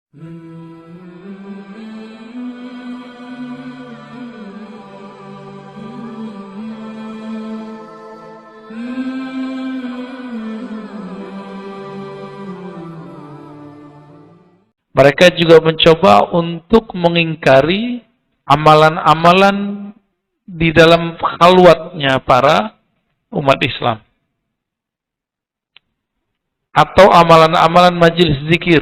Mereka juga mencoba untuk mengingkari amalan-amalan di dalam khalwatnya para umat Islam. Atau amalan-amalan majelis zikir.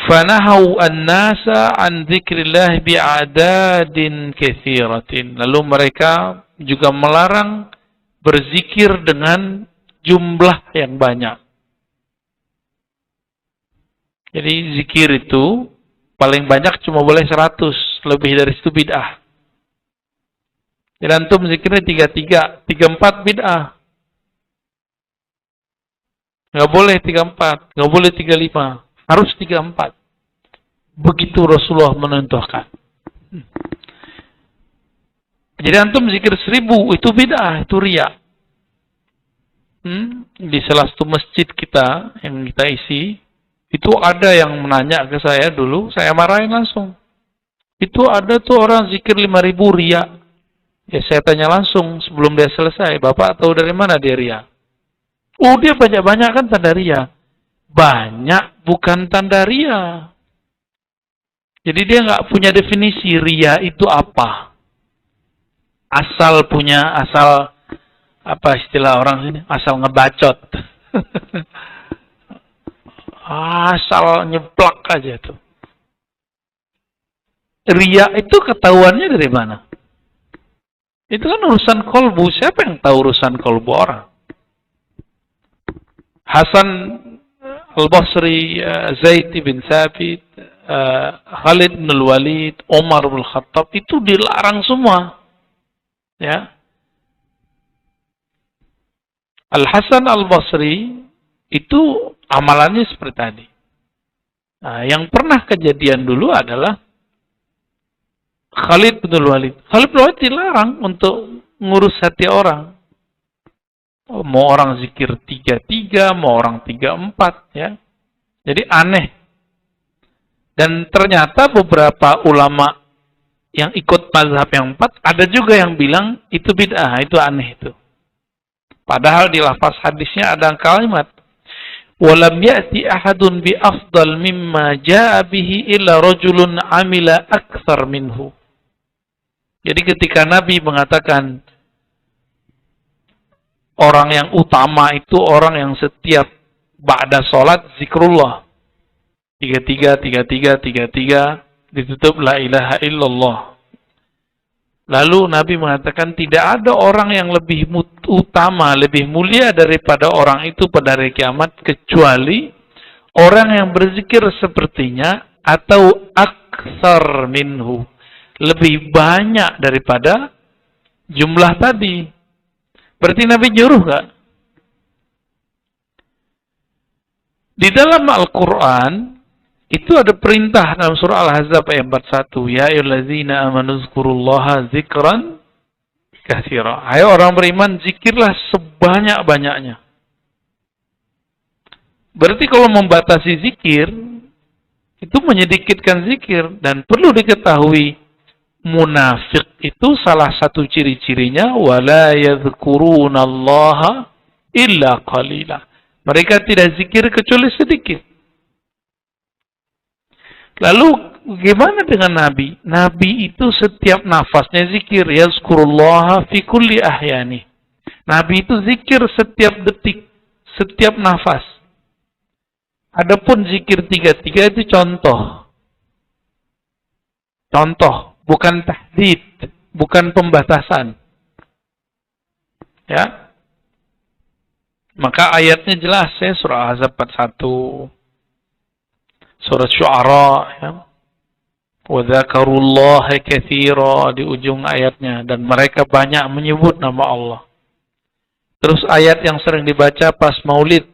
Fanahau an-nasa an dzikrillah bi'adadin katsiratin. Lalu mereka juga melarang berzikir dengan jumlah yang banyak. Jadi zikir itu paling banyak cuma boleh 100, lebih dari itu bid'ah. Jadi antum zikirnya 33, 34 bid'ah. Nggak boleh 34, nggak boleh 35, harus 34. Begitu Rasulullah menentukan. Jadi antum zikir 1000 itu bid'ah, itu riya. Di salah satu masjid kita yang kita isi, itu ada yang menanya ke saya dulu, saya marahin langsung. Itu ada tuh orang zikir 5000 riya. Ya saya tanya langsung sebelum dia selesai, Bapak tahu dari mana dia riya? Oh dia banyak-banyak kan tanda riya. Banyak bukan tanda riya. Jadi dia nggak punya definisi riya itu apa. Asal apa istilah orang sini? Asal ngebacot. Asal nyeplak aja tuh. Riya itu ketahuannya dari mana? Itu kan urusan kolbu. Siapa yang tahu urusan kolbu orang? Hasan Al-Basri, Zaid bin Thabit, Khalid bin Walid, Umar bin Khattab itu dilarang semua. Ya. Al-Hasan Al-Basri itu amalannya seperti tadi. Nah, yang pernah kejadian dulu adalah Khalid bin Walid. Khalid bin Walid dilarang untuk ngurus hati orang. Mau orang zikir 33, mau orang 34, ya. Jadi aneh. Dan ternyata beberapa ulama yang ikut mazhab yang 4, ada juga yang bilang itu bid'ah, itu aneh itu. Padahal di lafaz hadisnya ada kalimat walam ya'ti ahadun bi afdal mimma jaa bihi illa rajulun amila aktsar minhu. Jadi ketika Nabi mengatakan orang yang utama itu orang yang setiap ba'da salat zikrullah 33 ditutup la ilaha illallah. Lalu Nabi mengatakan tidak ada orang yang lebih utama, lebih mulia daripada orang itu pada hari kiamat kecuali orang yang berzikir sepertinya atau aktsar minhu, lebih banyak daripada jumlah tadi. Berarti Nabi nyuruh nggak? Di dalam Al-Quran itu ada perintah dalam surah Al-Ahzab ayat 41. Ya ayyuhallazina amanu dzkurullaha dzikran katsira. Ayo orang beriman, zikirlah sebanyak-banyaknya. Berarti kalau membatasi zikir, itu menyedikitkan zikir. Dan perlu diketahui, munafik itu salah satu ciri-cirinya, wala yadhkurunallaha illa qalila. Mereka tidak zikir kecuali sedikit. Lalu gimana dengan Nabi? Nabi itu setiap nafasnya zikir. Yazkurullaha fi kulli ahyani. Nabi itu zikir setiap detik, setiap nafas. Adapun zikir 33 itu contoh. Contoh, bukan tahdid, bukan pembatasan. Ya. Maka ayatnya jelas ya, surah Ahzab 41. Surat Syu'ara, ya. Wa dzakarullaha katsira di ujung ayatnya, dan mereka banyak menyebut nama Allah. Terus ayat yang sering dibaca pas Maulid,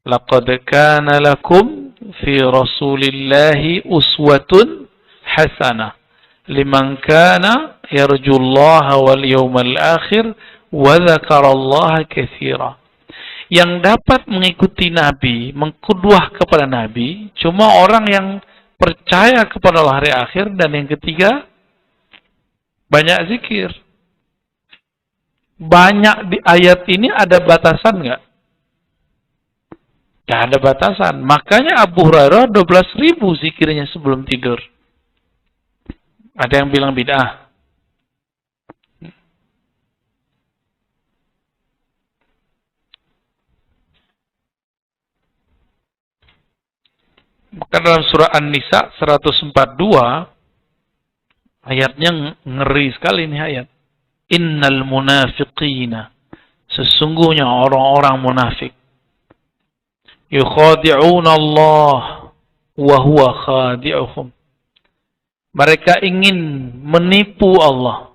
laqad kana lakum fi Rasulillahi uswatun hasanah liman kana yarjullaha wal yawmal akhir wa dzakarallaha katsira. Yang dapat mengikuti Nabi, mengkuduah kepada Nabi, cuma orang yang percaya kepada hari akhir, dan yang ketiga, banyak zikir. Banyak di ayat ini ada batasan nggak? Nggak ada batasan. Makanya Abu Hurairah 12.000 zikirnya sebelum tidur. Ada yang bilang bid'ah. Maka dalam surah An-Nisa 142, ayatnya ngeri sekali ini ayat. Innal munafiqina, sesungguhnya orang-orang munafik, yukhadi'una Allah wa huwa khadi'uhum. Mereka ingin menipu Allah,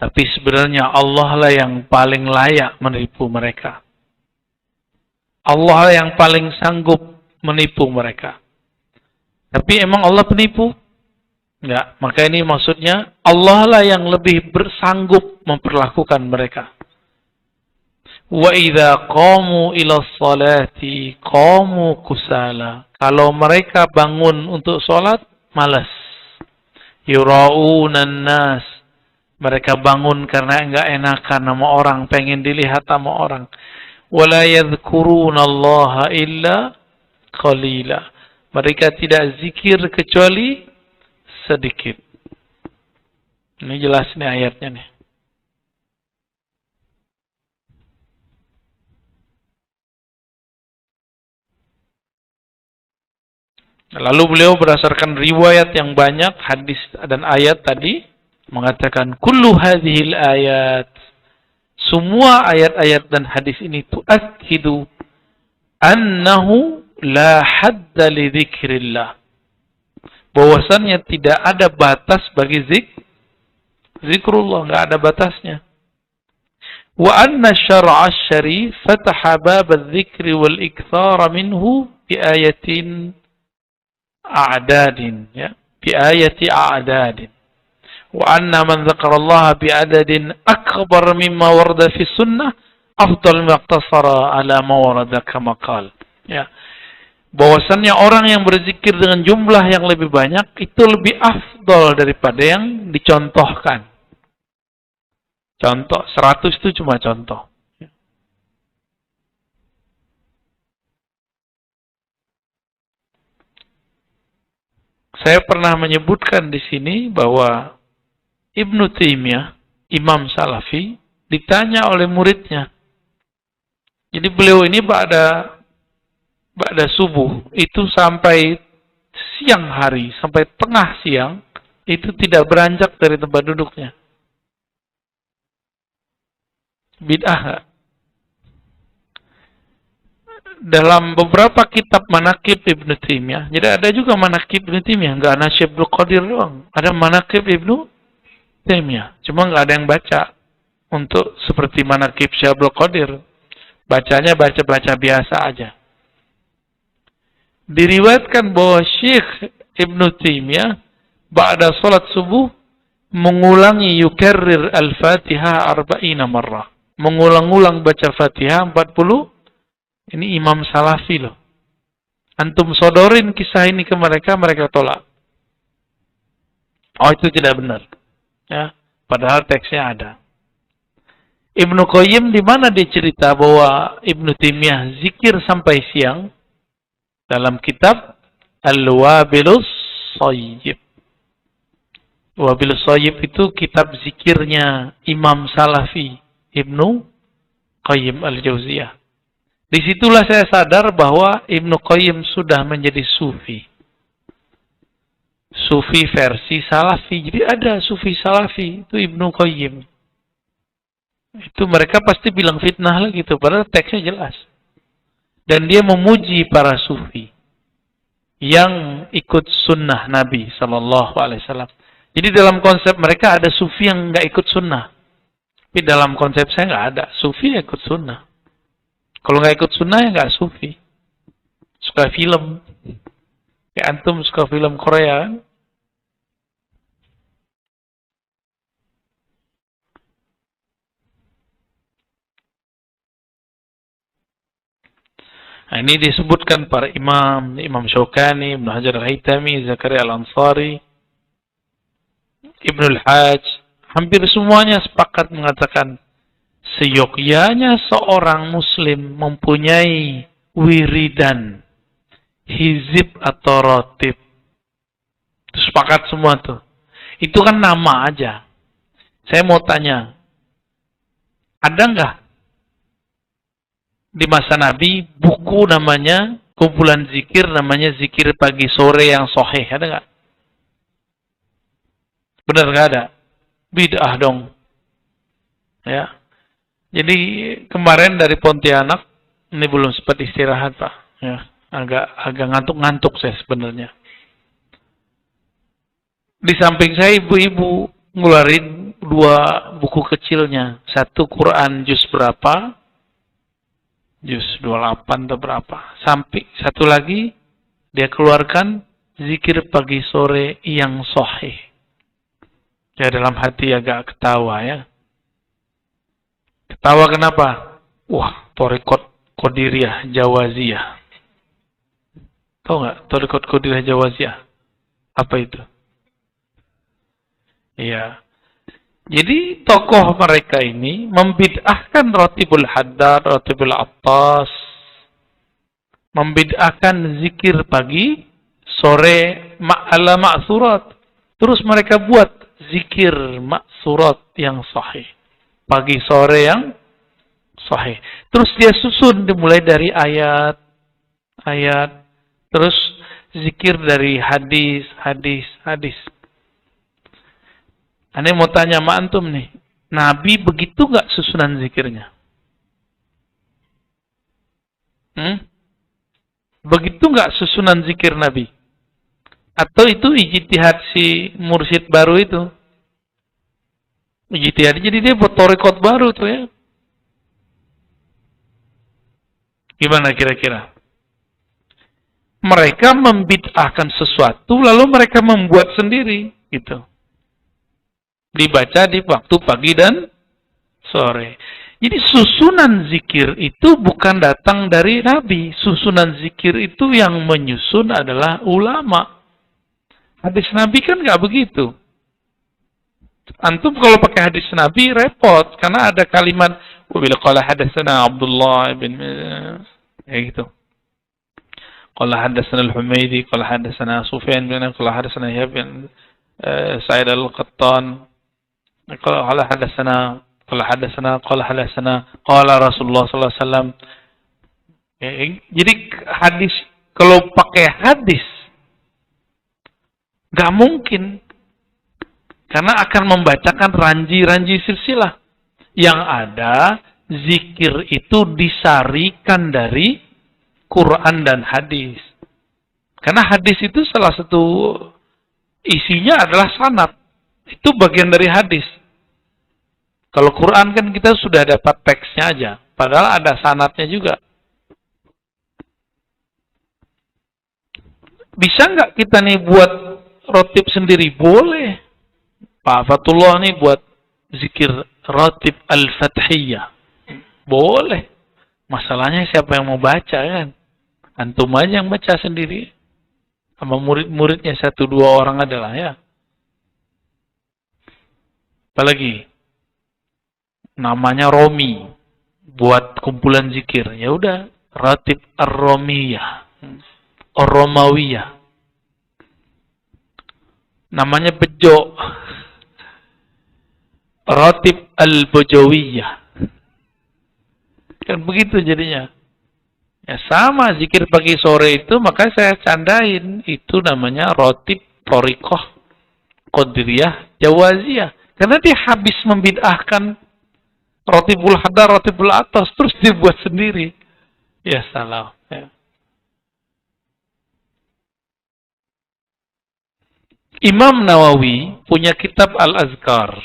tapi sebenarnya Allah lah yang paling layak menipu mereka. Allah lah yang paling sanggup menipu mereka. Tapi emang Allah penipu? Enggak. Maka ini maksudnya Allah lah yang lebih bersanggup memperlakukan mereka. Wa idza qamu ila sholati qamu kusala. Kalau mereka bangun untuk sholat, malas. Yura'unan nas. Mereka bangun karena enggak enakan sama orang, pengen dilihat sama orang. Wala yadhkuruna Allah illa qalila. Mereka tidak zikir kecuali sedikit. Ini jelas nih ayatnya nih. Lalu beliau berdasarkan riwayat yang banyak, hadis dan ayat tadi, mengatakan kullu hadhil ayat, semua ayat-ayat dan hadis ini tu'akkidu annahu la hadda li dzikrillah, bahwasannya tidak ada batas bagi zikrullah, enggak ada batasnya. Wa anna syar'a asy-syarif fataha bab adz-dzikri wal iktsara minhu bi ayatin a'dadin, ya, bi ayati a'dadin. Wa anna man dzakarallaha bi adadin akbar mimma warada fi sunnah afdal ma iqtasara ala ma warada kama qala. Ya. Bahwasannya orang yang berzikir dengan jumlah yang lebih banyak itu lebih afdal daripada yang dicontohkan. Contoh 100 itu cuma contoh. Saya pernah menyebutkan di sini bahwa Ibnu Taimiyah, Imam Salafi, ditanya oleh muridnya. Jadi beliau ini ba'da subuh itu sampai siang hari, sampai tengah siang, itu tidak beranjak dari tempat duduknya. Bid'ah. Dalam beberapa kitab manaqib Ibnu Taimiyah, jadi ada juga manaqib Ibnu Taimiyah, enggak Nasyib Abdul Qadir doang. Ada manaqib Ibnu Taimiyah, cuma enggak ada yang baca untuk seperti manaqib Syekh Abdul Qadir. Bacanya baca-baca biasa aja. Diriwayatkan bahwa Syekh Ibnu Taimiyah ba'da salat subuh mengulangi yukarrir al-Fatihah 40 marrah. Mengulang-ulang baca Fatihah 40. Ini Imam Salafi loh. Antum sodorin kisah ini ke mereka, mereka tolak. Oh, itu tidak benar. Ya, padahal teksnya ada. Ibnu Qayyim di mana dia cerita bahwa Ibnu Taimiyah zikir sampai siang dalam kitab Al-Wabilus Shayyib. Wabilus Shayyib itu kitab zikirnya Imam Salafi Ibnu Qayyim Al-Jauziyah. Disitulah saya sadar bahwa Ibnu Qayyim sudah menjadi sufi. Sufi versi Salafi. Jadi ada sufi Salafi, itu Ibnu Qayyim. Itu mereka pasti bilang fitnah lah gitu, padahal teksnya jelas. Dan dia memuji para sufi yang ikut sunnah Nabi SAW. Jadi dalam konsep mereka ada sufi yang nggak ikut sunnah. Tapi dalam konsep saya nggak ada. Sufi yang ikut sunnah. Kalau nggak ikut sunnah ya nggak sufi. Suka film. Kayak antum suka film Korea kan? Nah, ini disebutkan para imam, Imam Syaukani, Ibnu Hajar al-Haytami, Zakaria al-Ansari, Ibnu al-Hajj, hampir semuanya sepakat mengatakan seyogyanya seorang muslim mempunyai wiridan, hizib atau rotib. Itu sepakat semua tuh. Itu kan nama aja. Saya mau tanya, ada nggak di masa Nabi buku namanya, kumpulan zikir namanya zikir pagi sore yang sahih? Ada nggak? Benar nggak ada? Bid'ah dong. Ya. Jadi kemarin dari Pontianak, ini belum sempat istirahat Pak. Ya, agak ngantuk-ngantuk saya sebenarnya. Di samping saya ibu-ibu ngeluarin 2 buku kecilnya. Satu Quran juz berapa? Juz 28 atau berapa. Sampai satu lagi dia keluarkan zikir pagi sore yang sahih. Ya dalam hati agak ketawa ya. Ketawa kenapa? Wah, Thariqat Qadiriyah Jawaziyah. Tahu nggak Thariqat Qadiriyah Jawaziyah? Apa itu? Iya. Jadi tokoh mereka ini membid'ahkan Ratibul Haddad, Ratibul Attas, membid'ahkan zikir pagi, sore, ma'ala ma'surat. Terus mereka buat zikir ma'surat yang sahih. Pagi sore yang sahih. Terus dia susun dimulai dari ayat, terus zikir dari hadis. Aneh mau tanya sama antum nih, Nabi begitu gak susunan zikirnya? Begitu gak susunan zikir Nabi? Atau itu ijtihad si mursyid baru itu? Ijtihad, jadi dia buat thariqat baru tuh ya. Gimana kira-kira? Mereka membid'ahkan sesuatu, lalu mereka membuat sendiri, gitu. Dibaca di waktu pagi dan sore. Jadi susunan zikir itu bukan datang dari Nabi. Susunan zikir itu yang menyusun adalah ulama. Hadis Nabi kan nggak begitu. Antum kalau pakai hadis Nabi repot karena ada kalimat wabila qala hadatsana Abdullah bin gitu. Qala hadatsana Al-Humaidi, qala hadatsana Sufyan bin qala hadatsana Yahya bin Sa'id Al-Qattan. Qala hadatsana qala Rasulullah sallallahu alaihi wasallam. Jadi hadis, kalau pakai hadis enggak mungkin. Karena akan membacakan ranji-ranji silsilah. Yang ada zikir itu disarikan dari Quran dan hadis. Karena hadis itu salah satu isinya adalah sanad. Itu bagian dari hadis. Kalau Quran kan kita sudah dapat teksnya aja. Padahal ada sanadnya juga. Bisa nggak kita nih buat rotib sendiri? Boleh. Pak Fatullah nih buat zikir rotib al-fathiyah. Boleh. Masalahnya siapa yang mau baca kan? Antum aja yang baca sendiri. Sama murid-muridnya 1-2 orang adalah ya. Apalagi namanya Romi buat kumpulan zikir, ya udah Ratib Ar-Romiyah, Ar-Romawiyah. Namanya Bejo, Ratib Al-Bojowiyah. Kan begitu jadinya. Ya sama zikir pagi sore itu, maka saya candain itu namanya Ratib Thariqah Qadiriyah Jawaziyah. Karena dia habis membid'ahkan Ratibul Haddad, Ratibul Attas, terus dibuat sendiri. Ya salah. Ya. Imam Nawawi punya kitab Al-Azkar.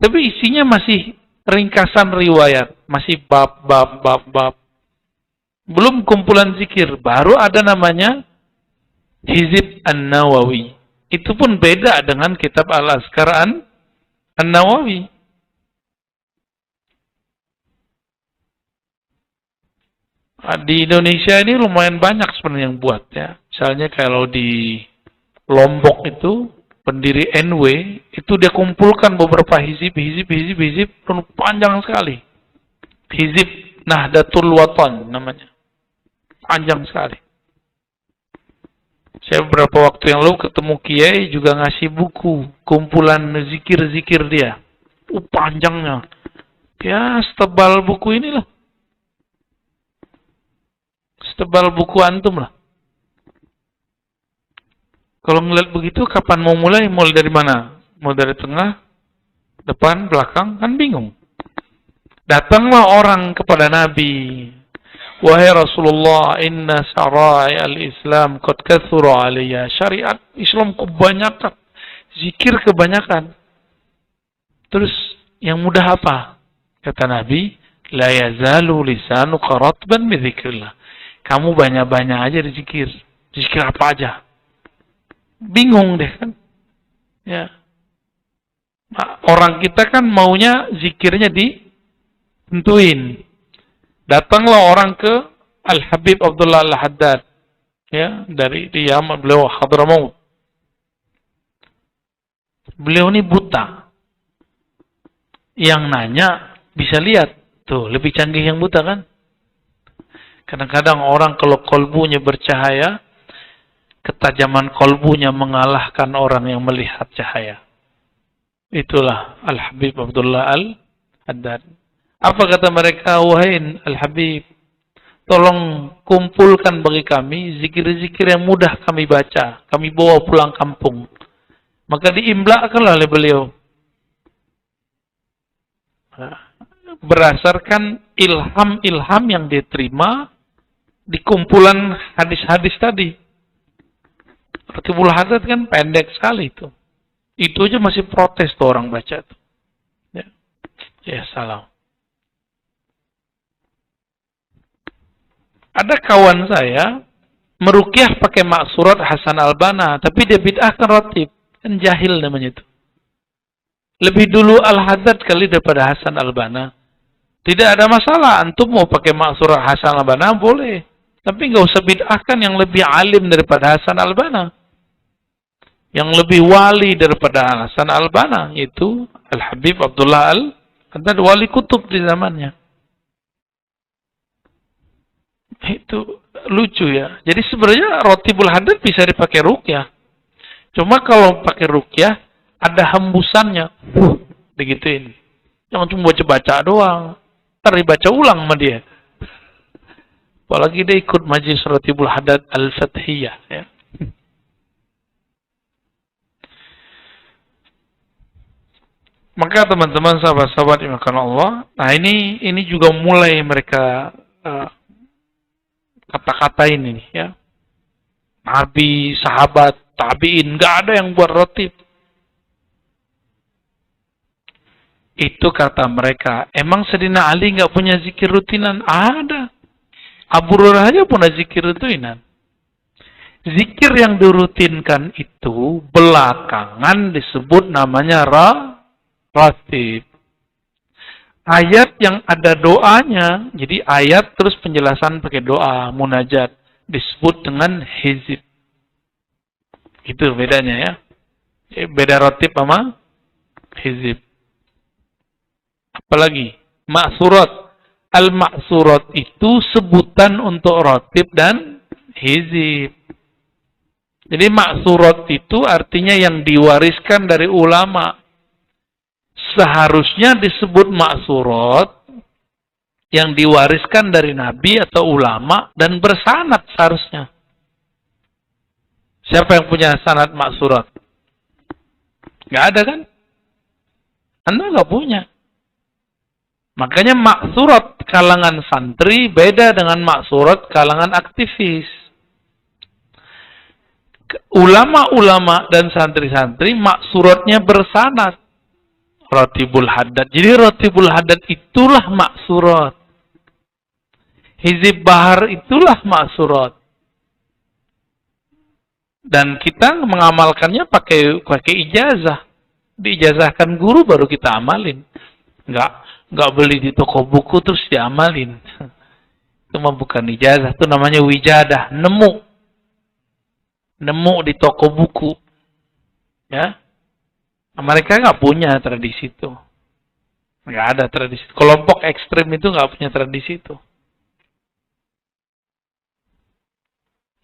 Tapi isinya masih ringkasan riwayat. Masih bab. Belum kumpulan zikir. Baru ada namanya Hizib An-Nawawi. Itu pun beda dengan kitab Al-Azkar An-Nawawi. Di Indonesia ini lumayan banyak sebenarnya yang buat ya. Misalnya kalau di Lombok itu pendiri NW itu dia kumpulkan beberapa hizib panjang sekali. Hizib Nahdlatul Watan namanya. Panjang sekali. Saya beberapa waktu yang lalu ketemu Kiai juga ngasih buku kumpulan zikir-zikir dia. Panjangnya. Ya, setebal buku inilah. Setebal buku antum lah. Kalau ngeliat begitu, kapan mau mulai? Mulai dari mana? Mulai dari tengah, depan, belakang, kan bingung. Datanglah orang kepada Nabi. Wahai Rasulullah, inna syara'i al-Islam qad kathura alaiya. Syariat Islam kebanyakan. Zikir kebanyakan. Terus, yang mudah apa? Kata Nabi, la yazalu lisanuka ratban bi dzikrillah. Kamu banyak-banyak aja berzikir. Zikir apa aja? Bingung deh kan? Ya. Orang kita kan maunya zikirnya ditentuin. Datanglah orang ke Al-Habib Abdullah Al-Haddad. Ya, dari Yaman, beliau Hadramaut. Beliau ini buta. Yang nanya bisa lihat. Tuh, lebih canggih yang buta kan? Kadang-kadang orang kalau kolbunya bercahaya, ketajaman kolbunya mengalahkan orang yang melihat cahaya. Itulah Al-Habib Abdullah Al-Haddad. Apa kata mereka? Wahai Al-Habib, tolong kumpulkan bagi kami zikir-zikir yang mudah kami baca. Kami bawa pulang kampung. Maka diimblakkanlah oleh beliau. Berdasarkan ilham-ilham yang diterima di kumpulan hadis-hadis tadi. Ratibul Haddad kan pendek sekali itu. Itu aja masih protes tuh orang baca tuh. Ya, ya salam. Ada kawan saya meruqyah pakai maksurat Hasan Al-Banna, tapi dia bid'ahkan ratib. Kan jahil namanya itu. Lebih dulu Al-Haddad kali daripada Hasan Al-Banna. Tidak ada masalah. Antum mau pakai maksurat Hasan Al-Banna boleh. Tapi nggak usah bid'ahkan yang lebih alim daripada Hasan Al-Banna. Yang lebih wali daripada Hasan Al-Banna, yaitu Al-Habib Abdullah Al-Haddad, wali kutub di zamannya. Itu lucu ya. Jadi sebenarnya Ratibul Haddad bisa dipakai ruqyah. Cuma kalau pakai ruqyah ada hembusannya. Digituin. Jangan cuma baca-baca doang. Ntar dibaca ulang sama dia. Apalagi dia ikut majlis Ratibul Haddad Al-Fathiyah ya. Maka teman-teman sahabat-sahabat yang dimuliakan Allah, nah ini juga mulai mereka kata-katain ini ya. Nabi, sahabat, tabi'in, nggak ada yang buat ratib. Itu kata mereka. Emang Sayyidina Ali nggak punya zikir rutinan? Ada. Abu Hurairah aja punya zikir rutinan. Zikir yang dirutinkan itu belakangan disebut namanya ratib. Ayat yang ada doanya, jadi ayat terus penjelasan pakai doa, munajat, disebut dengan hizib. Itu bedanya ya. Beda ratib sama hizib. Apalagi maksurat. Al-maksurat itu sebutan untuk ratib dan hizib. Jadi maksurat itu artinya yang diwariskan dari ulama. Seharusnya disebut maksurat yang diwariskan dari Nabi atau ulama dan bersanad seharusnya. Siapa yang punya sanad maksurat? Nggak ada kan? Anda nggak punya. Makanya maksurat kalangan santri beda dengan maksurat kalangan aktivis. Ulama-ulama dan santri-santri maksuratnya bersanad. Ratibul Haddad. Jadi Ratibul Haddad itulah maksurat. Hizib Bahar itulah maksurat. Dan kita mengamalkannya pakai ijazah. Diijazahkan guru baru kita amalin. Enggak beli di toko buku terus diamalin. Itu mah bukan ijazah, itu namanya wijadah, nemu. Nemu di toko buku. Ya. Mereka nggak punya tradisi itu. Nggak ada tradisi. Kelompok ekstrim itu nggak punya tradisi itu.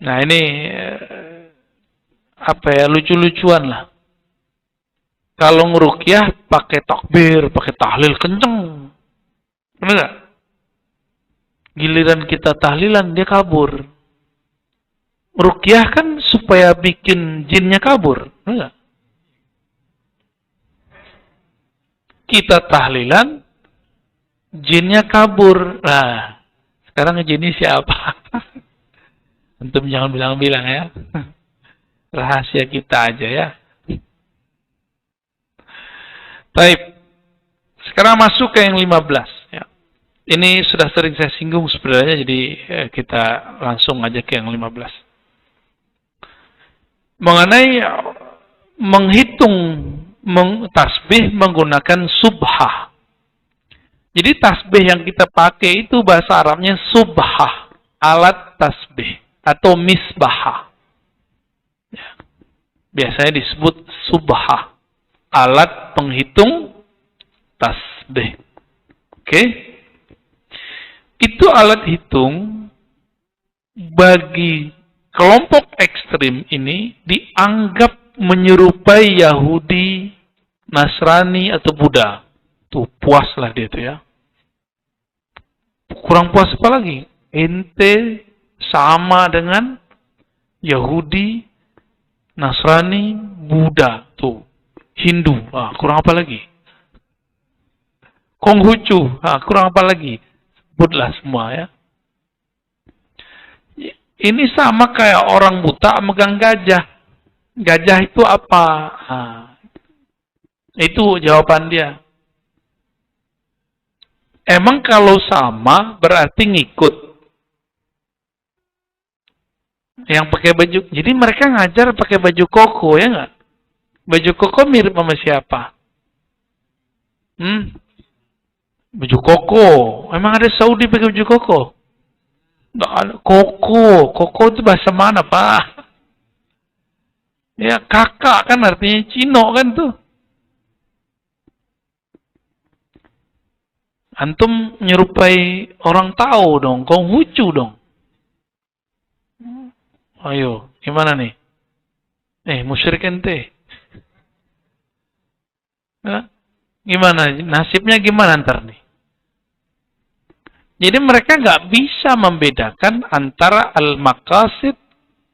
Nah ini apa ya, lucu-lucuan lah. Kalau ngerukyah pakai takbir, pakai tahlil kenceng. Benar nggak? Giliran kita tahlilan dia kabur. Rukyah kan supaya bikin jinnya kabur. Benar nggak? Kita tahlilan, jinnya kabur. Nah, sekarang jinnya siapa? Antum jangan bilang-bilang ya. Rahasia kita aja ya. Baik. Sekarang masuk ke yang 15. Ya. Ini sudah sering saya singgung sebenarnya, jadi kita langsung aja ke yang 15. Mengenai menghitung tasbih menggunakan subhah. Jadi tasbih yang kita pakai itu bahasa Arabnya subhah, alat tasbih atau misbahah. Ya. Biasanya disebut subhah, alat penghitung tasbih. Oke? Itu alat hitung bagi kelompok ekstrim ini dianggap menyerupai Yahudi, Nasrani atau Buddha. Tuh puaslah dia tuh ya. Kurang puas apa lagi? Ente sama dengan Yahudi, Nasrani, Buddha. Tuh. Hindu. Kurang apa lagi? Konghucu. Kurang apa lagi? Sebutlah semua ya. Ini sama kayak orang buta megang gajah. Gajah itu apa? Itu jawaban dia. Emang kalau sama berarti ngikut. Yang pakai baju. Jadi mereka ngajar pakai baju koko ya nggak? Baju koko mirip sama siapa? Baju koko. Emang ada Saudi pakai baju koko? Nggak ada. Koko. Koko itu bahasa mana, Pak? Ya, kakak kan artinya Cino kan tuh. Antum menyerupai orang tahu dong. Konghucu dong. Ayo, gimana nih? Musyrik ente. Gimana? Nasibnya gimana ntar nih? Jadi mereka nggak bisa membedakan antara al-maqasid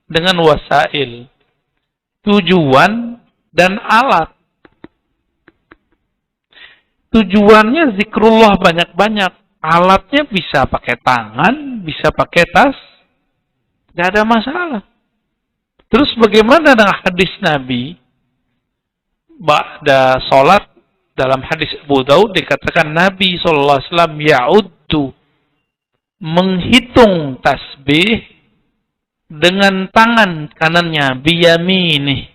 dengan wasail. Tujuan dan alat. Tujuannya zikrullah banyak-banyak. Alatnya bisa pakai tangan, bisa pakai tas. Nggak ada masalah. Terus bagaimana dengan hadis Nabi? Ba'da sholat, dalam hadis Abu Daud dikatakan Nabi SAW ya'uddu, menghitung tasbih dengan tangan kanannya, biyaminih,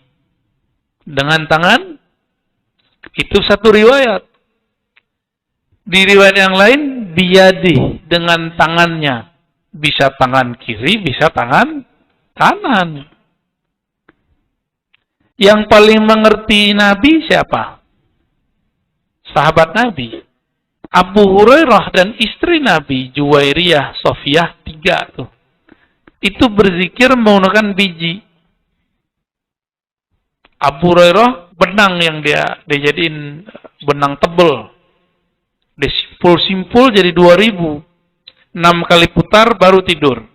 dengan tangan. Itu satu riwayat. Di riwayat yang lain biyadih, dengan tangannya. Bisa tangan kiri, bisa tangan kanan. Yang paling mengerti Nabi siapa? Sahabat Nabi. Abu Hurairah dan istri Nabi, Juwairiyah, Sofiyah, 3 tuh. Itu berzikir menggunakan biji. Abu Hurairah benang yang dia jadiin benang tebel. Disimpul-simpul jadi 2000. 6 kali putar baru tidur.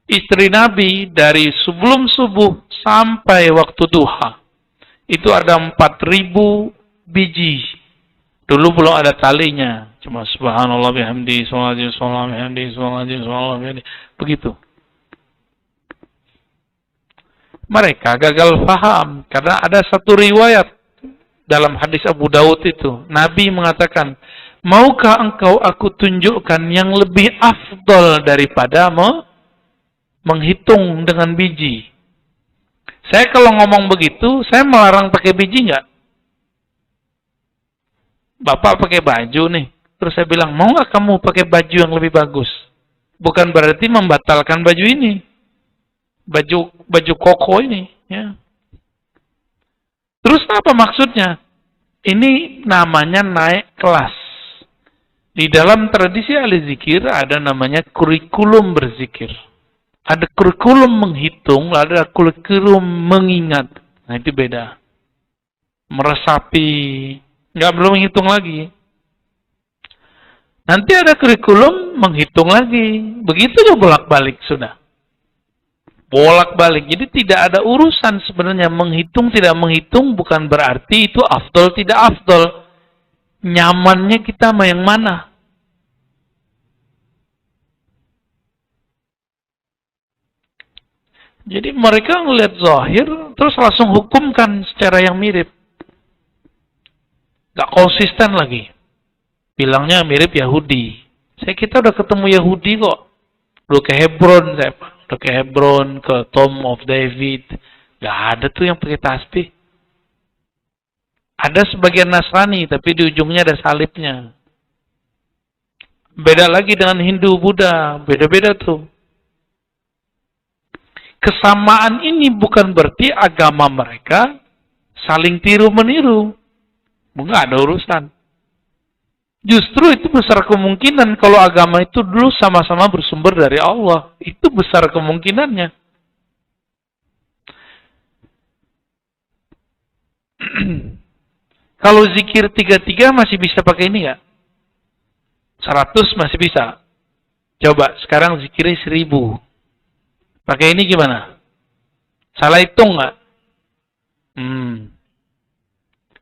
Istri Nabi dari sebelum subuh sampai waktu duha. Itu ada 4000 biji. Dulu belum ada talinya. Cuma subhanallah bihamdi, subhanallah bihamdi, subhanallah bihamdi. Begitu. Mereka gagal paham. Karena ada satu riwayat dalam hadis Abu Daud itu. Nabi mengatakan, maukah engkau aku tunjukkan yang lebih afdol daripada menghitung dengan biji? Saya kalau ngomong begitu, saya melarang pakai biji nggak? Bapak pakai baju nih. Terus saya bilang, mau nggak kamu pakai baju yang lebih bagus? bukan berarti membatalkan baju ini. Baju koko ini, ya. Terus apa maksudnya? Ini namanya naik kelas. Di dalam tradisi ahli zikir ada namanya kurikulum berzikir. Ada kurikulum menghitung, ada kurikulum mengingat. Nah itu beda. Meresapi, nggak belum menghitung lagi. Nanti ada kurikulum menghitung lagi. Begitu juga bolak-balik sudah. Bolak-balik. Jadi tidak ada urusan sebenarnya menghitung tidak menghitung bukan berarti itu afdol tidak afdol. Nyamannya kita mau yang mana? Jadi mereka ngelihat zahir terus langsung hukumkan secara yang mirip. Gak konsisten lagi. Bilangnya mirip Yahudi. Kita udah ketemu Yahudi kok. Udah ke Hebron, udah ke Hebron, ke Tomb of David. Gak ada tuh yang pakai tasbih. Ada sebagian Nasrani, tapi di ujungnya ada salibnya. Beda lagi dengan Hindu, Buddha. Beda-beda tuh. Kesamaan ini bukan berarti agama mereka saling tiru-meniru. Enggak ada urusan. Justru itu besar kemungkinan kalau agama itu dulu sama-sama bersumber dari Allah. Itu besar kemungkinannya. Kalau zikir 33 masih bisa pakai ini nggak? 100 masih bisa. Coba sekarang zikirnya 1000. Pakai ini gimana? Salah hitung nggak?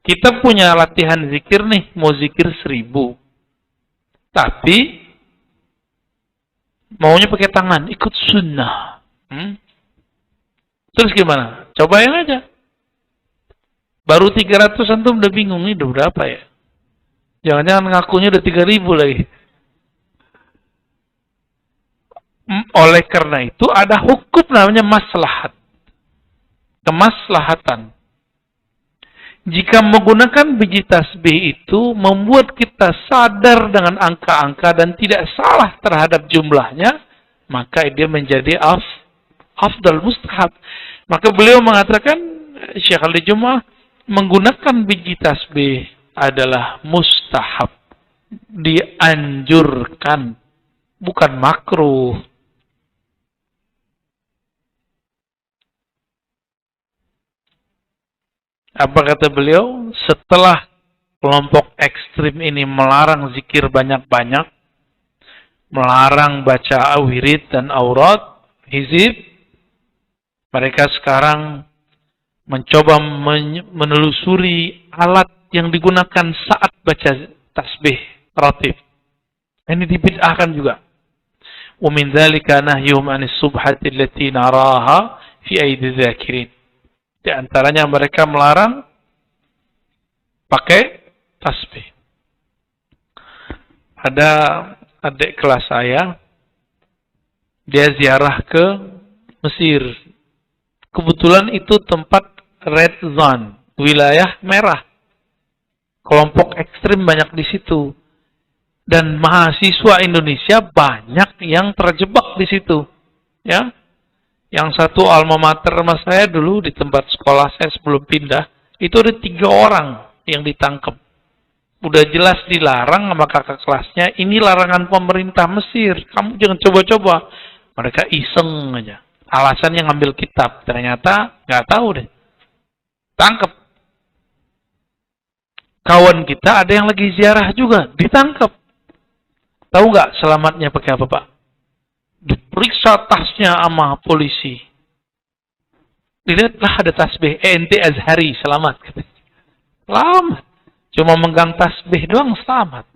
Kita punya latihan zikir nih, mau zikir 1000. Tapi maunya pakai tangan, ikut sunnah. Terus gimana? Cobain aja. Baru 300 antum udah bingung, ini udah berapa ya? Jangan-jangan ngakunya udah 3000 lagi. Oleh karena itu ada hukum namanya maslahat. Kemaslahatan. Jika menggunakan biji tasbih itu membuat kita sadar dengan angka-angka dan tidak salah terhadap jumlahnya, maka dia menjadi afdal mustahab. Maka beliau mengatakan, Syekh Al-Jum'ah, menggunakan biji tasbih adalah mustahab. Dianjurkan. Bukan makruh. Apa kata beliau? Setelah kelompok ekstrim ini melarang zikir banyak-banyak, melarang baca wirid dan aurat, hizib, mereka sekarang mencoba menelusuri alat yang digunakan saat baca tasbih ratib. Ini dibid'ahkan juga. Wa min dzalika nahyuhum 'anis subhati allati naraha fi aidi dzakirin. Di antaranya mereka melarang pakai tasbih. Ada adik kelas saya, dia ziarah ke Mesir. Kebetulan itu tempat red zone, wilayah merah. Kelompok ekstrim banyak di situ. Dan mahasiswa Indonesia banyak yang terjebak di situ. Ya. Yang satu alma mater mas saya dulu di tempat sekolah saya sebelum pindah, itu ada 3 orang yang ditangkap. Udah jelas dilarang sama kakak kelasnya, ini larangan pemerintah Mesir, kamu jangan coba-coba. Mereka iseng aja. Alasannya ngambil kitab, ternyata nggak tahu deh. Tangkap. Kawan kita ada yang lagi ziarah juga, ditangkap. Tahu nggak selamatnya pakai apa, Pak? Diperiksa tasnya sama polisi. Dilihatlah ada tasbih. Ente Azhari, selamat. Selamat. Cuma megang tasbih doang selamat.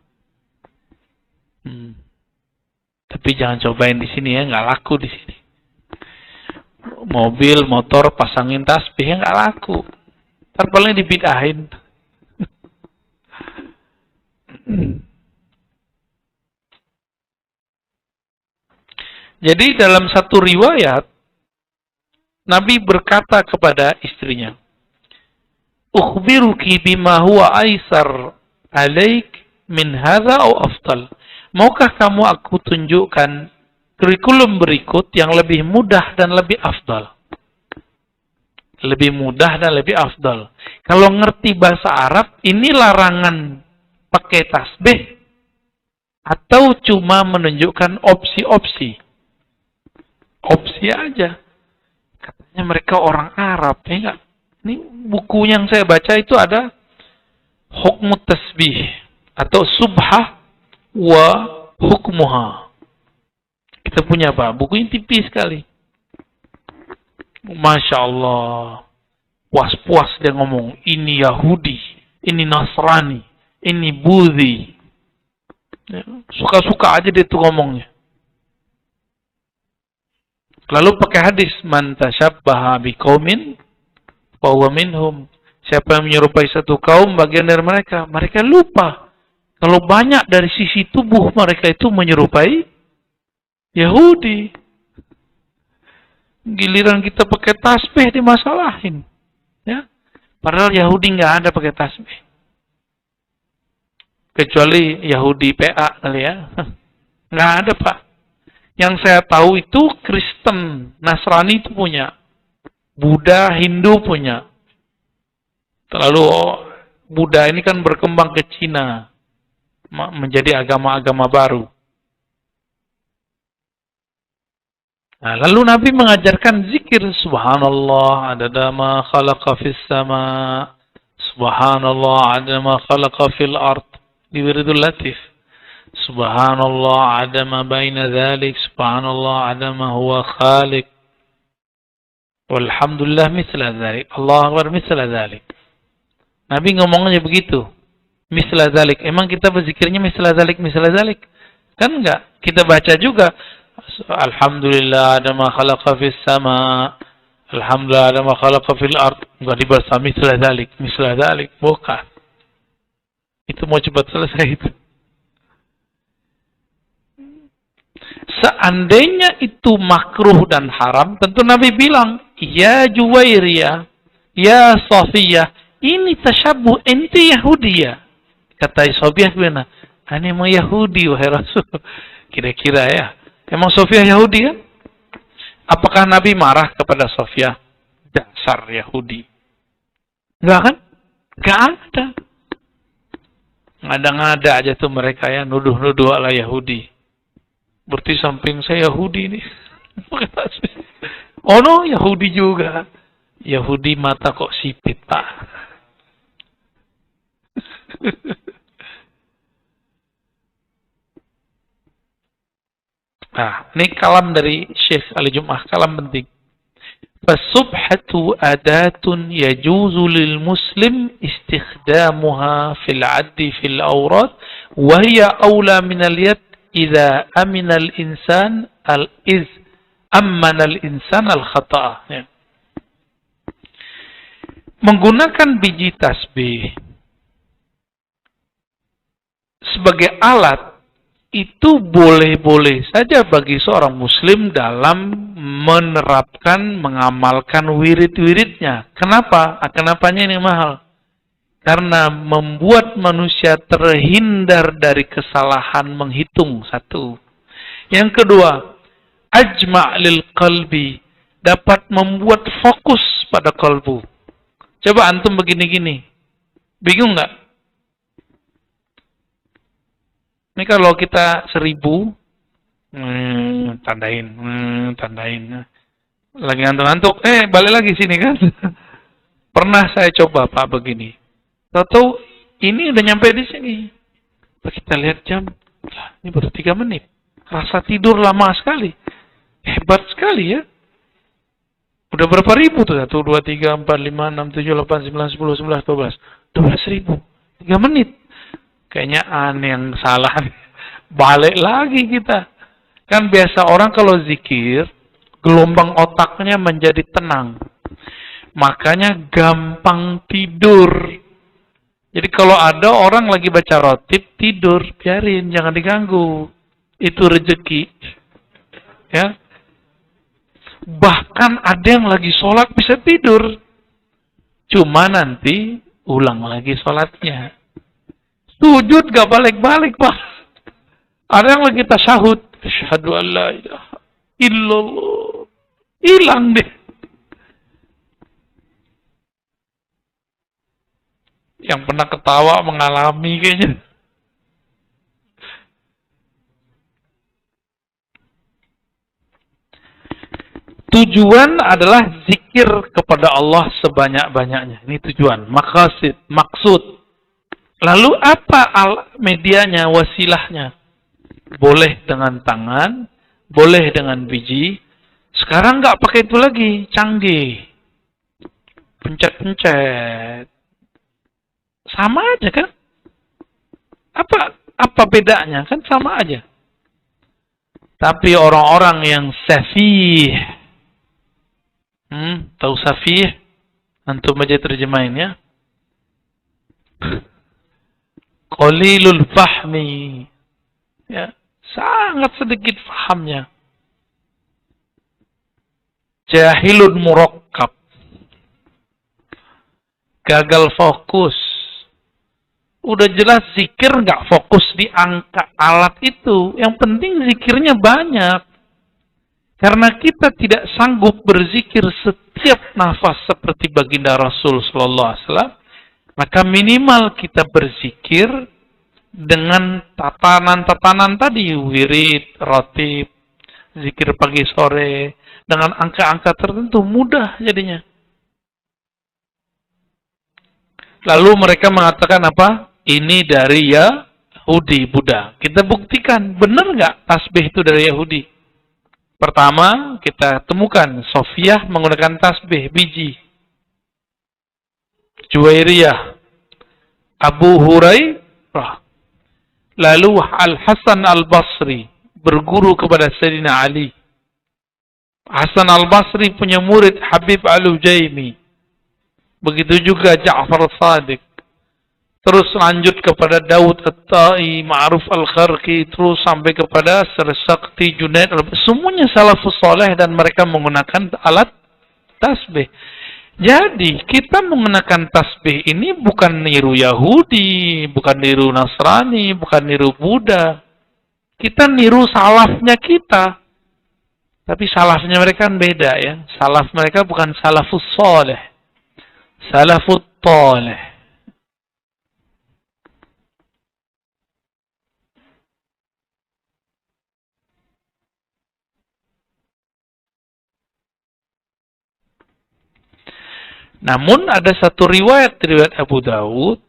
Tapi jangan cobain di sini ya, nggak laku di sini. Mobil, motor, pasangin tasbih ya nggak laku. Ntar paling dibid'ahin. Jadi dalam satu riwayat, Nabi berkata kepada istrinya, "Ukhbiruki bima huwa aisar alaik min hadza aw afdal." Maukah kamu aku tunjukkan kurikulum berikut yang lebih mudah dan lebih afdal. Lebih mudah dan lebih afdal. Kalau ngerti bahasa Arab, ini larangan pakai tasbih atau cuma menunjukkan opsi-opsi. Opsi aja. Katanya mereka orang Arab, ya enggak? Ini buku yang saya baca itu ada hukmu tasbih atau subhah wa hukmuha. Kita punya apa? Buku ini tipis sekali. Masya Allah. Puas-puas dia ngomong. Ini Yahudi. Ini Nasrani. Ini Budi. Suka-suka aja dia tuh ngomongnya. Lalu pakai hadis. Man tashabbaha biqaumin fahuwa minhum. Siapa yang menyerupai satu kaum, bagian dari mereka. Mereka lupa. Kalau banyak dari sisi tubuh mereka itu menyerupai Yahudi. Giliran kita pakai tasbih dimasalahin. Ya. Padahal Yahudi nggak ada pakai tasbih. Kecuali Yahudi PA kali ya. Nggak ada, Pak. Yang saya tahu itu Kristen, Nasrani itu punya. Buddha, Hindu punya. Lalu Buddha ini kan berkembang ke Cina. Menjadi agama-agama baru. Nah, lalu Nabi mengajarkan zikir subhanallah adada ma khalaqa fis sama, subhanallah adada ma khalaqa fil ard, di wiridul latif. Subhanallah adada ma baina dzalik, subhanallah adada ma huwa khaliq. Walhamdulillah misla dzalik, Allahu akbar misla dzalik. Nabi ngomongnya begitu. Misla dzalik. Emang kita berzikirnya misla dzalik, misla dzalik? Kan enggak. Kita baca juga Alhamdulillah ada ma khalaqa fis sama. Alhamdulillah ada ma khalaqa fil ard. Enggak dibaca misla dzalik, bukan. Itu mau cepat selesai itu. Seandainya itu makruh dan haram, tentu Nabi bilang, ya Juwairiyah, ya Safiyah, ini tasyabuh, ente Yahudi ya. Kata Safiyah gimana? Ini emang Yahudi wahai Rasul. Kira-kira ya. Emang Sofia Yahudi kan? Apakah Nabi marah kepada Sofia? Dasar Yahudi. Enggak kan? Enggak ada. Ngada-ngada aja tuh mereka ya, nuduh-nuduh ala Yahudi. Berarti samping saya Yahudi nih. Oh no, Yahudi juga. Yahudi mata kok sipit, Pak. Nah, ini kalam dari Syekh Ali Jum'ah, kalam penting. Fasubhatu adatun yajuzu lil muslim istikhdamuha fil addi fil awrad wa hiya awla min al yad idza amina al insan ammana al insan al khata'a. Ya. Menggunakan biji tasbih sebagai alat itu boleh-boleh saja bagi seorang muslim dalam menerapkan, mengamalkan wirid-wiridnya. Kenapa? Kenapanya ini mahal? Karena membuat manusia terhindar dari kesalahan menghitung, satu. Yang kedua, ajma' lil qalbi, dapat membuat fokus pada kalbu. Coba antum begini-gini. Bingung nggak? Ini kalau kita 1000, tandain. Lagi ngantuk-ngantuk, balik lagi sini kan. Pernah saya coba, Pak, begini. Tahu ini udah nyampe di sini. Kita lihat jam, ini baru 3 menit. Rasa tidur lama sekali. Hebat sekali ya. Udah berapa ribu tuh? 1, 2, 3, 4, 5, 6, 7, 8, 9, 10, 11, 12. 12.000. 3 menit. Kayaknya aneh yang salah. Balik lagi kita. Kan biasa orang kalau zikir, gelombang otaknya menjadi tenang. Makanya gampang tidur. Jadi kalau ada orang lagi baca rotib, tidur. Biarin, jangan diganggu. Itu rezeki. Ya. Bahkan ada yang lagi sholat bisa tidur. Cuma nanti ulang lagi sholatnya. Sujud gak balik-balik, Pak. Ada yang lagi tasyahud. Asyhadu an la ilaha illallah. Hilang deh. Yang pernah ketawa mengalami kayaknya. Tujuan adalah zikir kepada Allah sebanyak-banyaknya. Ini tujuan, maksud. Lalu apa medianya, wasilahnya? Boleh dengan tangan, boleh dengan biji. Sekarang nggak pakai itu lagi, canggih. Pencet-pencet. Sama aja kan? Apa bedanya? Kan sama aja. Tapi orang-orang yang safih, tahu safih? Antum aja terjemahinnya. Qalilul fahmi. Ya, sangat sedikit fahamnya. Jahilun murakkab. Gagal fokus. Udah jelas zikir nggak fokus di angka alat itu. Yang penting zikirnya banyak. Karena kita tidak sanggup berzikir setiap nafas seperti baginda Rasul Sallallahu Alaihi Wasallam, maka minimal kita berzikir dengan tatanan-tatanan tadi, wirid, ratib, zikir pagi sore, dengan angka-angka tertentu, mudah jadinya. Lalu mereka mengatakan apa? Ini dari Yahudi, Buddha. Kita buktikan, benar nggak tasbih itu dari Yahudi? Pertama, kita temukan Sofiyah menggunakan tasbih biji. Juwairiyah, Abu Hurairah. Lalu Al-Hasan Al-Basri berguru kepada Sayyidina Ali. Hasan Al-Basri punya murid Habib Al-Ujaimi. Begitu juga Ja'far Shadiq. Terus lanjut kepada Daud At-Tai, Ma'ruf Al-Kharqi, terus sampai kepada Sakti, Junaid, semuanya salafus soleh dan mereka menggunakan alat tasbih. Jadi kita menggunakan tasbih ini bukan niru Yahudi, bukan niru Nasrani, bukan niru Buddha. Kita niru salafnya kita. Tapi salafnya mereka kan beda ya. Salaf mereka bukan salafus soleh. Salafut toleh. Namun ada satu riwayat Abu Dawud.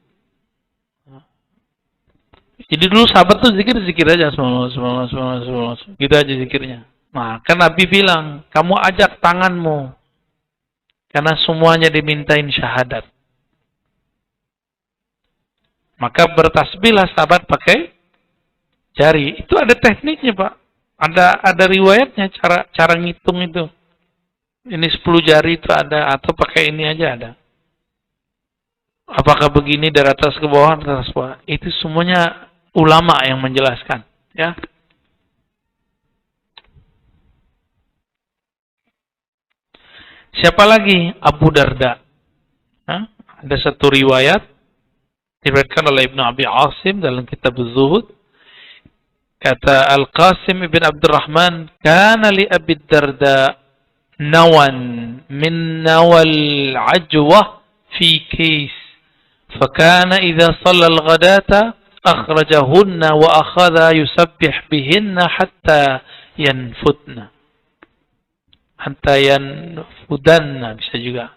Jadi dulu sahabat tuh zikir aja, gitu aja zikirnya. Nah, kan Nabi bilang, kamu ajak tanganmu, karena semuanya dimintain syahadat. Maka bertasbihlah sahabat pakai jari. Itu ada tekniknya, Pak. Ada riwayatnya cara ngitung itu. Ini 10 jari itu ada, atau pakai ini aja ada. Apakah begini dari atas ke bawah, atas ke bawah? Itu semuanya ulama yang menjelaskan, ya. Siapa lagi? Abu Darda. Ada satu riwayat diriwayatkan oleh Ibnu Abi Asim dalam kitab Az-Zuhud. Kata Al-Qasim ibn Abdurrahman, kana li Abi Darda nawan min nawal ajwa fi kis. Fakana idha salla al-ghadata akhrajahunna wa akhadha yusabbih bihinna hatta yanfutna. Hatta yanfudanna bisa juga.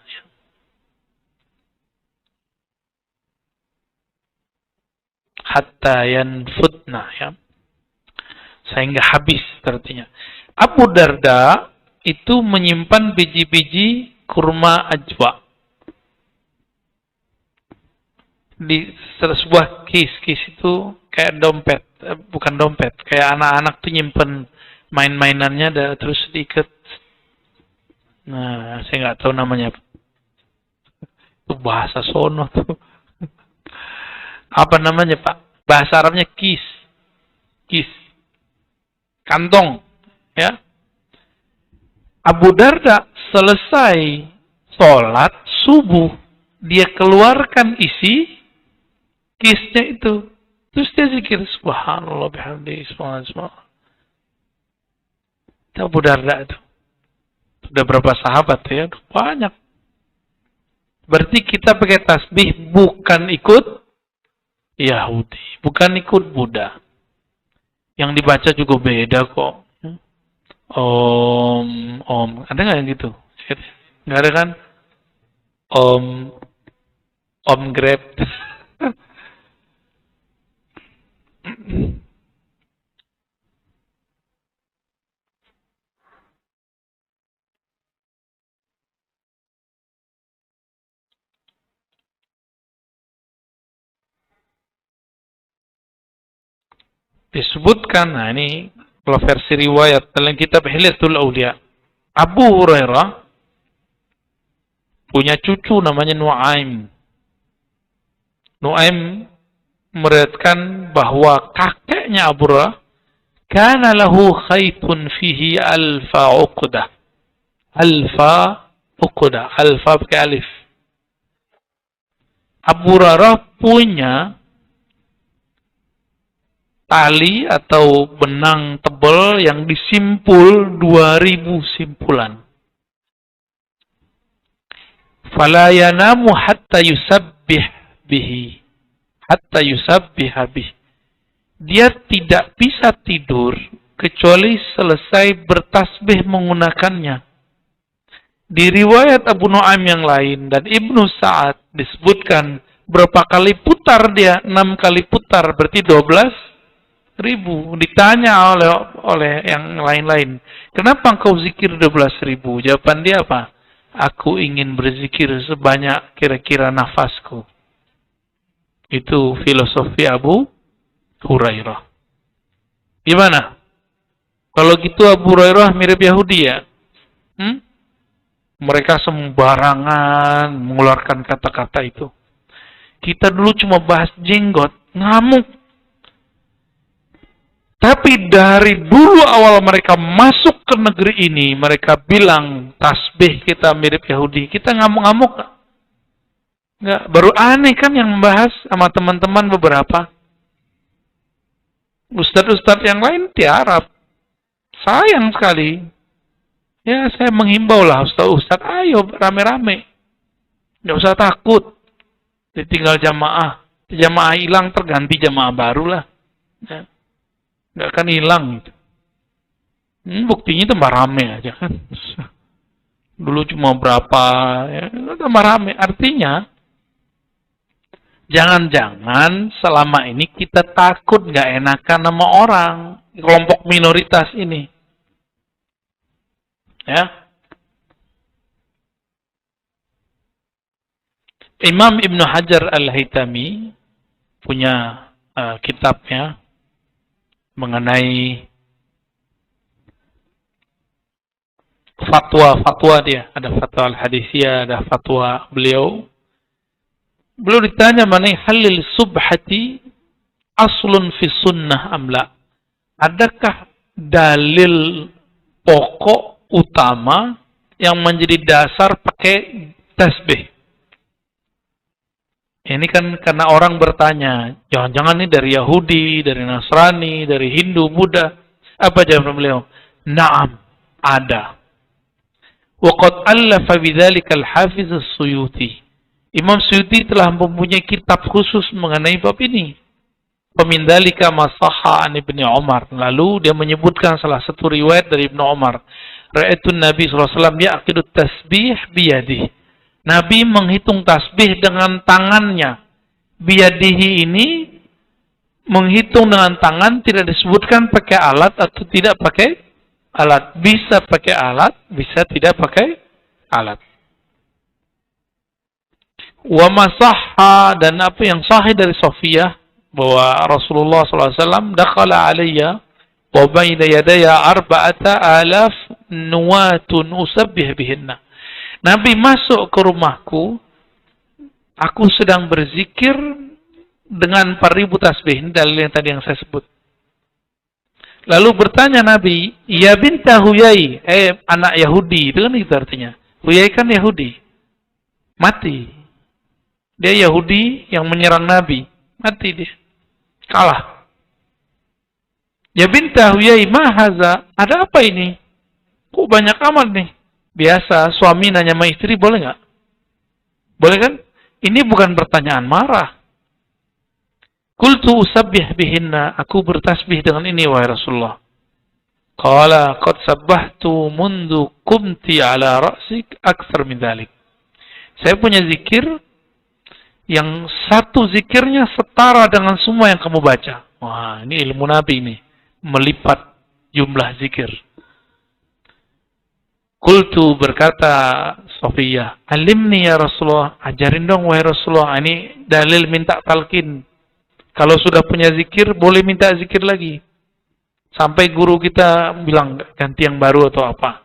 Hatta yanfutna ya. Sehingga habis artinya. Abu Darda itu menyimpan biji-biji kurma ajwa di sebuah kis itu kayak dompet, bukan dompet, kayak anak-anak tuh nyimpen main-mainannya terus diikat. Nah, saya nggak tahu namanya. Itu bahasa sono tuh. Apa namanya, Pak? Bahasa Arabnya kis. Kantong, ya. Abu Darda selesai sholat subuh, dia keluarkan isi kisnya itu. Terus dia zikir subhanallah bihamdihi subhanallah. Itu Abu Darda itu. Sudah berapa sahabat ya? Banyak. Berarti kita pakai tasbih bukan ikut Yahudi, bukan ikut Buddha. Yang dibaca juga beda kok. Om, ada nggak yang gitu? Nggak ada kan? Om Grab. Disebutkan, nah ini kalau versi riwayat dalam kitab Hilyatul Aulia, Abu Hurairah punya cucu namanya Nuaim. Nuaim meriwayatkan bahwa kakeknya Abu Hurairah kana lahu khaytun fihi alfa uqdah. Alfa uqdah, alfa pakai alif. Abu Hurairah punya tali atau benang tebal yang disimpul 2000 simpulan. Fala yanamu hatta yusabbih bihi. Hatta yusabbih bih. Dia tidak bisa tidur kecuali selesai bertasbih menggunakannya. Di riwayat Abu Nuaim yang lain dan Ibnu Sa'ad disebutkan berapa kali putar dia? 6 kali putar, berarti 12.000. Ditanya oleh yang lain-lain, kenapa engkau zikir 12.000? Jawaban dia apa? Aku ingin berzikir sebanyak kira-kira nafasku. Itu filosofi Abu Hurairah. Gimana? Kalau gitu Abu Hurairah mirip Yahudi ya? Mereka sembarangan mengeluarkan kata-kata itu. Kita dulu cuma bahas jenggot, ngamuk. Tapi dari dulu awal mereka masuk ke negeri ini, mereka bilang tasbih kita mirip Yahudi. Kita ngamuk-ngamuk nggak? Baru aneh kan yang membahas sama teman-teman beberapa. Ustadz-ustadz yang lain tiarap. Sayang sekali. Ya saya menghimbau lah ustadz-ustadz, ayo rame-rame. Nggak usah takut. Ditinggal jamaah. Jamaah hilang terganti jamaah baru lah. Ya. Nggak akan hilang gitu. Buktinya tambah rame aja kan. Dulu cuma berapa, ya, tambah rame. Artinya, jangan-jangan selama ini kita takut nggak enakan sama orang, kelompok minoritas ini. Ya. Imam Ibnu Hajar Al-Haytami punya kitabnya mengenai fatwa-fatwa dia. Ada fatwa Al-Hadithiyah, ada fatwa beliau. Beliau ditanya mengenai halil subhati aslun fi sunnah amla. Adakah dalil pokok utama yang menjadi dasar pakai tasbih? Ini kan karena orang bertanya, jangan-jangan ini dari Yahudi, dari Nasrani, dari Hindu, Buddha. Apa jawaban beliau? Naam, ada. Waqad allafa bidzalika al-Hafiz as-Suyuti. Imam Suyuti telah mempunyai kitab khusus mengenai bab ini. Pemindalika masahha an Ibnu Umar. Lalu dia menyebutkan salah satu riwayat dari Ibnu Umar. Ra'aitun Nabi sallallahu alaihi wasallam ya'qidu tasbih biyadihi. Nabi menghitung tasbih dengan tangannya. Biyadihi ini menghitung dengan tangan, tidak disebutkan pakai alat atau tidak pakai alat. Bisa pakai alat, bisa tidak pakai alat. Wa masahha, dan apa yang sahih dari Sofiyah bahwa Rasulullah SAW dakhala alayya wa baina yadaya 4,000 nuwatun usabbih bihinna. Nabi masuk ke rumahku, aku sedang berzikir dengan 4.000 tasbih. Ini dalil yang tadi yang saya sebut. Lalu bertanya Nabi, ya binta Huyai, anak Yahudi, itu kan itu artinya. Huyai kan Yahudi, mati. Dia Yahudi yang menyerang Nabi, mati dia, kalah. Ya binta Huyai, ma haza, ada apa ini? Kok banyak amat nih? Biasa suami nanya sama istri, boleh nggak? Boleh kan? Ini bukan pertanyaan marah. Qultu usabbih bihinna, aku bertasbih dengan ini wahai Rasulullah. Qala qad sabbahtu mundu kumti ala ra'sik akthar min dhalik. Saya punya zikir yang satu zikirnya setara dengan semua yang kamu baca. Wah, ini ilmu Nabi ini, melipat jumlah zikir. Qultu, berkata Sofiyah, alimni ya Rasulullah, ajarin dong wahai Rasulullah. Ini dalil minta talqin. Kalau sudah punya zikir, boleh minta zikir lagi. Sampai guru kita bilang, ganti yang baru atau apa.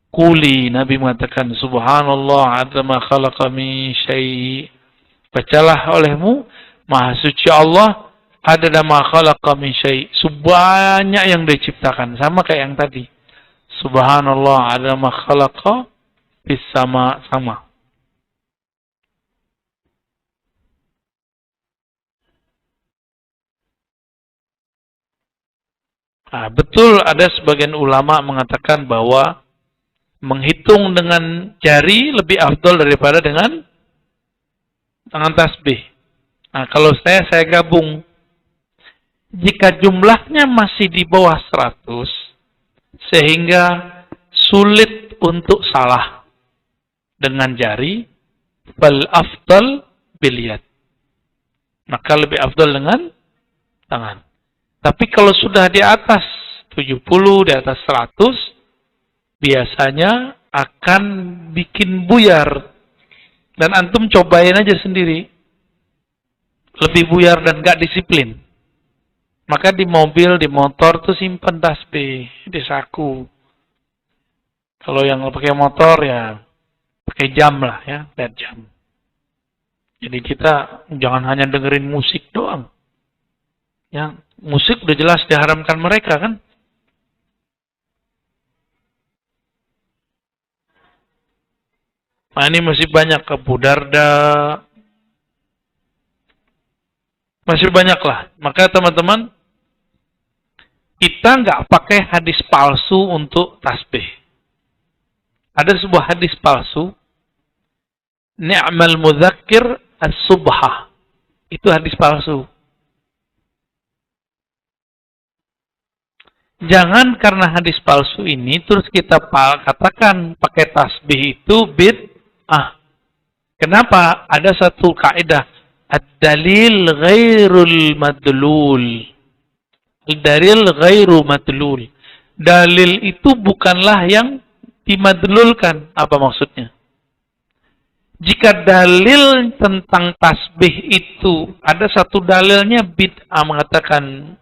Quli, Nabi mengatakan, Subhanallah adama khalaqa min syai'. Bacalah olehmu, Maha Suci Allah, ada ma khalaqa min syai'. Sebanyak yang diciptakan. Sama kayak yang tadi. Subhanallah adama khalaqa bis sama. Nah, betul ada sebagian ulama mengatakan bahwa menghitung dengan jari lebih afdol daripada dengan tangan tasbih. Nah, kalau saya gabung. Jika jumlahnya masih di bawah 100, sehingga sulit untuk salah dengan jari, fal afdal bil yad. Maka lebih afdal dengan tangan. Tapi kalau sudah di atas 70, di atas 100, biasanya akan bikin buyar. Dan antum cobain aja sendiri. Lebih buyar dan gak disiplin. Maka di mobil, di motor tuh simpen tasbih di saku. Kalau yang pakai motor ya pakai jam lah ya, lihat jam. Jadi kita jangan hanya dengerin musik doang. Ya, musik udah jelas diharamkan mereka kan. Nah, ini masih banyak Abu Darda. Masih banyak lah. Maka teman-teman, kita nggak pakai hadis palsu untuk tasbih. Ada sebuah hadis palsu. Ni'mal mudzakkir as-subha. Itu hadis palsu. Jangan karena hadis palsu ini terus kita katakan pakai tasbih itu bid'ah. Kenapa? Ada satu kaidah, ad-dalil ghairul madlul. Ad-dalil ghairu madlul. Dalil itu bukanlah yang dimadlulkan. Apa maksudnya? Jika dalil tentang tasbih itu ada satu dalilnya bid'ah mengatakan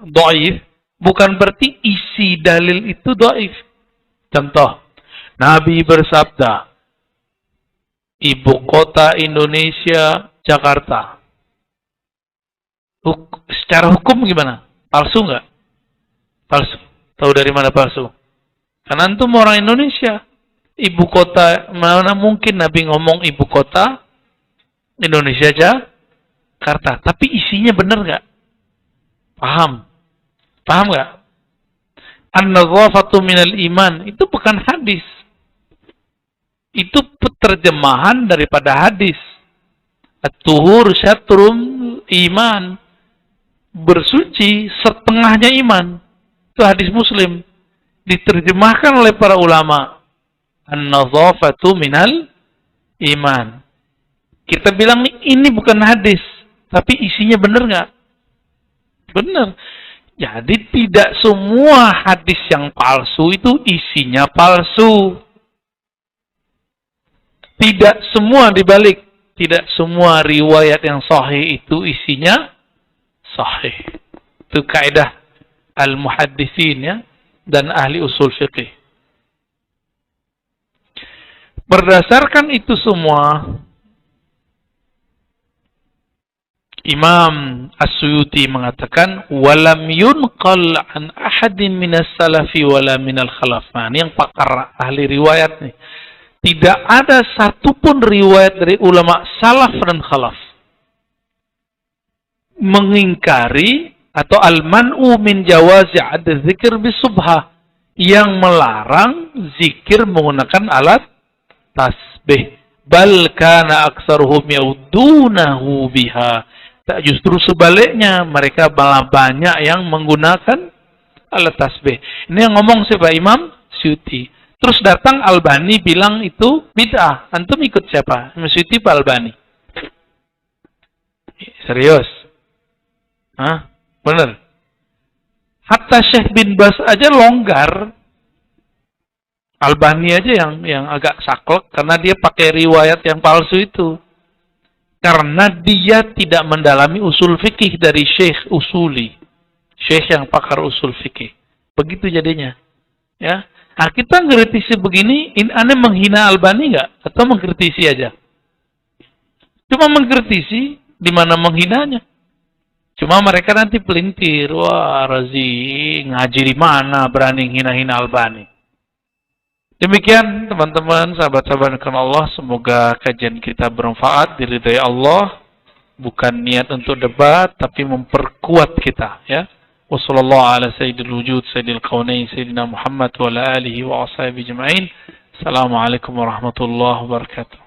dhaif, bukan berarti isi dalil itu dhaif. Contoh, Nabi bersabda, ibu kota Indonesia, Jakarta. Secara hukum gimana? Palsu nggak? Palsu. Tahu dari mana palsu? Karena antum orang Indonesia. Ibu kota, mana mungkin Nabi ngomong ibu kota Indonesia Jakarta. Tapi isinya benar nggak? Paham? Paham nggak? An-nadhafatu minal iman. Itu bukan hadis. Itu terjemahan daripada hadis. At-tuhur syatrum iman. Bersuci setengahnya iman. Itu hadis Muslim. Diterjemahkan oleh para ulama. An-nadhafatu minal iman. Kita bilang ini bukan hadis. Tapi isinya benar nggak? Benar. Jadi tidak semua hadis yang palsu itu isinya palsu. Tidak semua dibalik. Tidak semua riwayat yang sahih itu isinya sahih. Itu kaidah al-muhadditsin ya, dan ahli usul fiqih. Berdasarkan itu semua, Imam As-Suyuti mengatakan, walam yunqal an ahadin minas salafi wala minal khalaf. Nah, ini yang pakar ahli riwayat nih. Tidak ada satupun riwayat dari ulama salaf dan khalaf mengingkari atau al-man'u min jawazi ad-dzikr bis-subhah, yang melarang zikir menggunakan alat tasbih. Bal kana aktsaruhum yaudunahu biha. Tak, justru sebaliknya, mereka malah banyak yang menggunakan alat tasbih. Ini yang ngomong siapa? Imam Suyuti. Terus datang Albani bilang itu bid'ah. Antum ikut siapa? Imam Suyuti apa Albani? Serius? Hah? Bener? Hatta Syekh bin Bas aja longgar. Albani aja yang agak saklek karena dia pakai riwayat yang palsu itu. Karena dia tidak mendalami usul fikih dari Syekh Usuli. Syekh yang pakar usul fikih. Begitu jadinya. Ya. Nah, kita ngkritisi begini, aneh menghina Albani nggak? Atau mengkritisi aja? Cuma mengkritisi, di mana menghinanya? Cuma mereka nanti pelintir. Wah, Razi ngaji di mana berani hina-hina Albani. Demikian teman-teman, sahabat-sahabat karena Allah, semoga kajian kita bermanfaat, diridhai Allah, bukan niat untuk debat, tapi memperkuat kita, ya. Wassallallahu ala sayyidil wujud, sayyidil qawnain, sayyidina Muhammad wa ala alihi wa ashabihi jema'in. Assalamualaikum warahmatullahi wabarakatuh.